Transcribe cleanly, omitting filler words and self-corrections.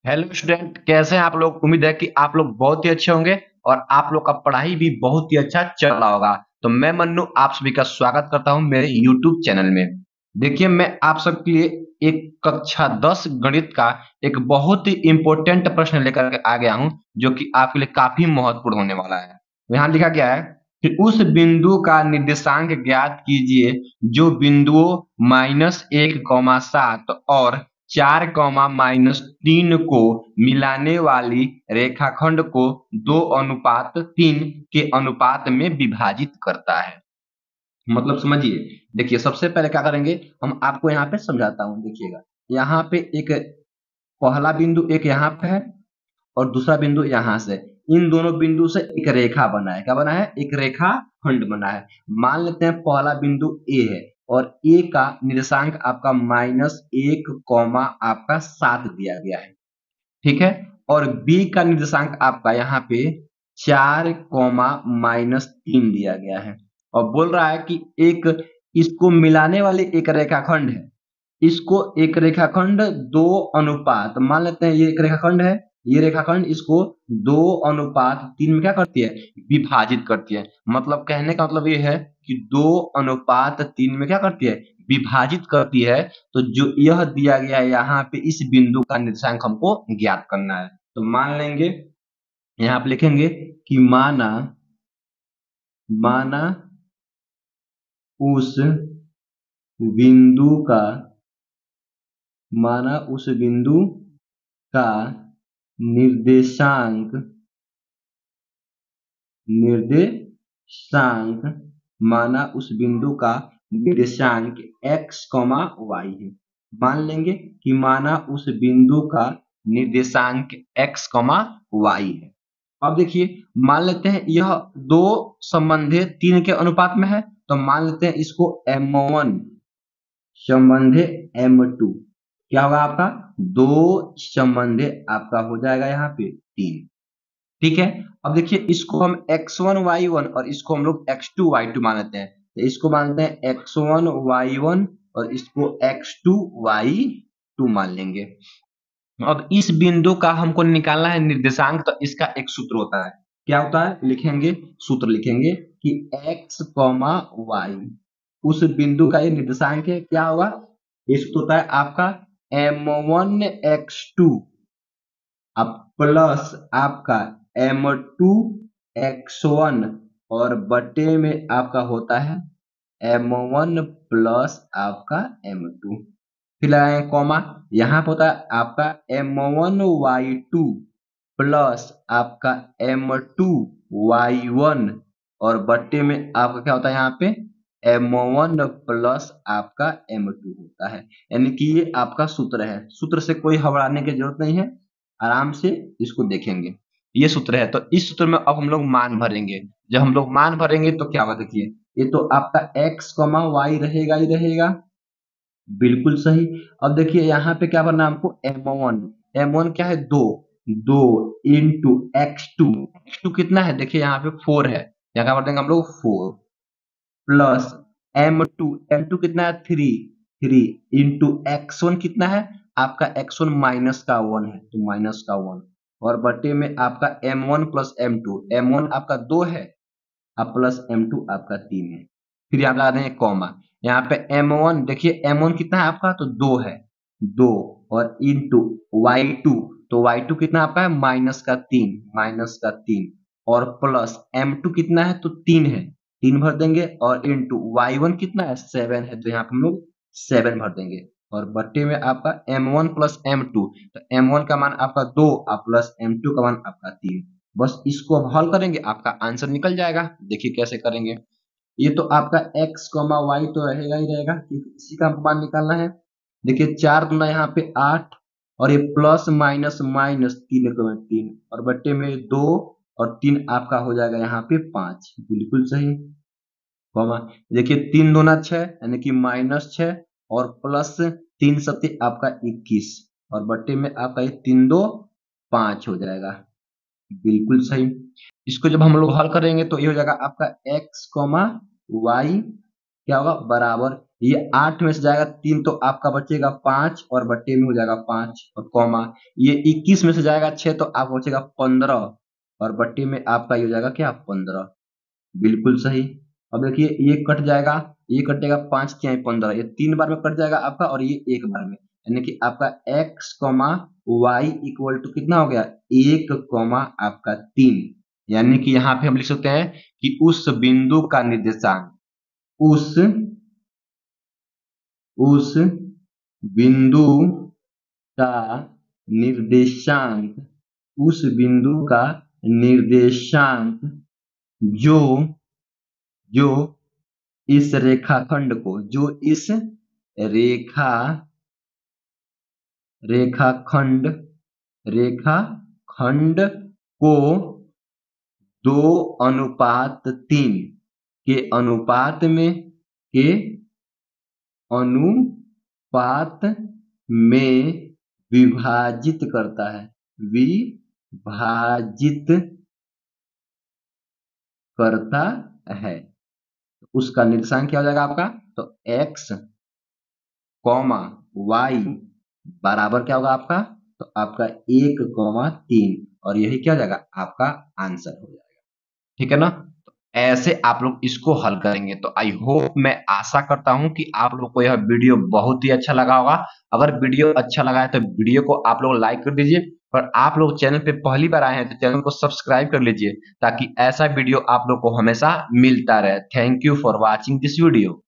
Hello student, कैसे हैं आप लोग। उम्मीद है कि आप लोग बहुत ही अच्छे होंगे और आप लोग का पढ़ाई भी बहुत ही अच्छा चल रहा होगा। तो मैं मन्नू आप सभी का स्वागत करता हूं मेरे यूट्यूब चैनल में। देखिए, मैं आप सबके लिए एक कक्षा 10 गणित का एक बहुत ही इम्पोर्टेंट प्रश्न लेकर के आ गया हूं, जो कि आपके लिए काफी महत्वपूर्ण होने वाला है। यहाँ लिखा गया है कि उस बिंदु का निर्देशांक ज्ञात कीजिए जो बिंदुओं -1,7 और 4, -3 को मिलाने वाली रेखाखंड को 2:3 के अनुपात में विभाजित करता है। मतलब समझिए। देखिए, सबसे पहले क्या करेंगे, हम आपको यहाँ पे समझाता हूँ। देखिएगा, यहाँ पे एक पहला बिंदु एक यहाँ पे है और दूसरा बिंदु यहाँ से। इन दोनों बिंदु से एक रेखा बना है। क्या बना है? एक रेखा खंड बना है। मान लेते हैं पहला बिंदु ए है और ए का निर्देशांक आपका -1, आपका 7 दिया गया है। ठीक है। और बी का निर्देशांक आपका यहाँ पे 4, -3 दिया गया है। और बोल रहा है कि एक इसको मिलाने वाली एक रेखाखंड है। इसको एक रेखाखंड 2:3 मान लेते हैं। ये एक रेखाखंड है। ये रेखाखंड इसको 2:3 में क्या करती है? विभाजित करती है। मतलब कहने का मतलब ये है कि 2:3 में क्या करती है? विभाजित करती है। तो जो यह दिया गया है यहाँ पे, इस बिंदु का निर्देशांक हमको ज्ञात करना है। तो मान लेंगे, यहाँ पे लिखेंगे कि माना माना उस बिंदु का माना उस बिंदु का निर्देशांक निर्देशांक माना उस बिंदु का निर्देशांक x, y है। मान लेंगे कि माना उस बिंदु का निर्देशांक x, y है। अब देखिए, मान लेते हैं यह दो संबंधे 3 के अनुपात में है। तो मान लेते हैं इसको m1 संबंधे m2। क्या होगा आपका? 2 संबंधे आपका हो जाएगा यहाँ पे 3। ठीक है। अब देखिए, इसको हम x1 y1 और इसको हम लोग x2 y2 मान लेते हैं। तो इसको मानते हैं x1 y1 और इसको x2 y2 मान लेंगे। अब इस बिंदु का हमको निकालना है निर्देशांक। तो इसका एक सूत्र होता है। क्या होता है? लिखेंगे, सूत्र लिखेंगे कि x, y उस बिंदु का ये निर्देशांक है। क्या होगा? ये सूत्र होता है आपका m1 x2 अब प्लस आपका m2 x1 और बटे में आपका होता है m1 प्लस आपका m2। फिर लगाएंगे कॉमा। यहाँ पे होता है आपका m1 y2 प्लस आपका m2 y1 और बटे में आपका क्या होता है यहाँ पे m1 प्लस आपका m2 होता है। यानी कि ये आपका सूत्र है। सूत्र से कोई घबराने की जरूरत नहीं है। आराम से इसको देखेंगे। ये सूत्र है। तो इस सूत्र में अब हम लोग मान भरेंगे। जब हम लोग मान भरेंगे तो क्या होगा? देखिए, ये तो आपका x, y रहेगा ही रहेगा। बिल्कुल सही। अब देखिए, यहाँ पे क्या भरना है हमको? m1 क्या है? 2 2 इंटू x2 कितना है? देखिए यहाँ पे 4 है। यहाँ क्या भर देंगे हम लोग? 4 प्लस m2 कितना है? 3 इंटू x1 कितना है? आपका x1 माइनस का 1 है, तो माइनस का 1 और बटे में आपका m1 प्लस m1 आपका 2 है अब प्लस m2 आपका 3 है। फिर यहाँ लगा देंगे कॉमा। यहाँ पे m1 देखिए, m1 कितना है आपका? तो 2 है, 2 और इंटू y2। तो y2 कितना आपका है? माइनस का 3 और प्लस m2 कितना है? तो 3 है, 3 भर देंगे और इंटू y1 कितना है? 7 है, तो यहाँ पे हम लोग 7 भर देंगे और बट्टे में आपका m1 प्लस m2। तो m1 का मान आपका 2 और प्लस m2 का मान आपका 3। बस इसको अब हल करेंगे, आपका आंसर निकल जाएगा। देखिए कैसे करेंगे। ये तो आपका x, y तो रहेगा ही रहेगा, क्योंकि इसी का मान निकालना है। देखिए, 4 दूना यहाँ पे 8 और ये प्लस माइनस माइनस 3 और बट्टे में 2 और 3 आपका हो जाएगा यहाँ पे 5। बिल्कुल सही। कॉमा। देखिए, 3 दूना 6 यानी कि -6 और प्लस 3 सत्ती आपका 21 और बट्टे में आपका ये 3 2 5 हो जाएगा। बिल्कुल सही। इसको जब हम लोग हल करेंगे तो ये हो जाएगा आपका x, y क्या होगा? बराबर ये 8 में से जाएगा 3 तो आपका बचेगा 5 और बट्टे में हो जाएगा 5 और कॉमा, ये 21 में से जाएगा 6 तो आपका बचेगा 15 और बट्टे में आपका ये हो जाएगा क्या 15। बिल्कुल सही। अब देखिए ये कट जाएगा, ये कटेगा 5 तिहाई 15, ये 3 बार में कट जाएगा आपका और ये 1 बार में, यानी कि आपका x, y इक्वल टू कितना हो गया 1, आपका 3। यानी कि यहाँ पे हम लिख सकते हैं कि उस बिंदु का निर्देशांक, उस बिंदु का निर्देशांक, उस बिंदु का निर्देशांक जो जो इस रेखाखंड को, जो इस रेखाखंड को 2:3 के अनुपात में विभाजित करता है, उसका निर्देशांक क्या हो जाएगा आपका, तो x, y बराबर क्या होगा आपका, तो आपका 1,3 और यही क्या हो जाएगा आपका आंसर हो जाएगा। ठीक है ना। तो ऐसे आप लोग इसको हल करेंगे। तो आई होप, मैं आशा करता हूं कि आप लोग को यह वीडियो बहुत ही अच्छा लगा होगा। अगर वीडियो अच्छा लगा है तो वीडियो को आप लोग लाइक कर दीजिए, और आप लोग चैनल पे पहली बार आए हैं तो चैनल को सब्सक्राइब कर लीजिए, ताकि ऐसा वीडियो आप लोग को हमेशा मिलता रहे। Thank you for watching this video.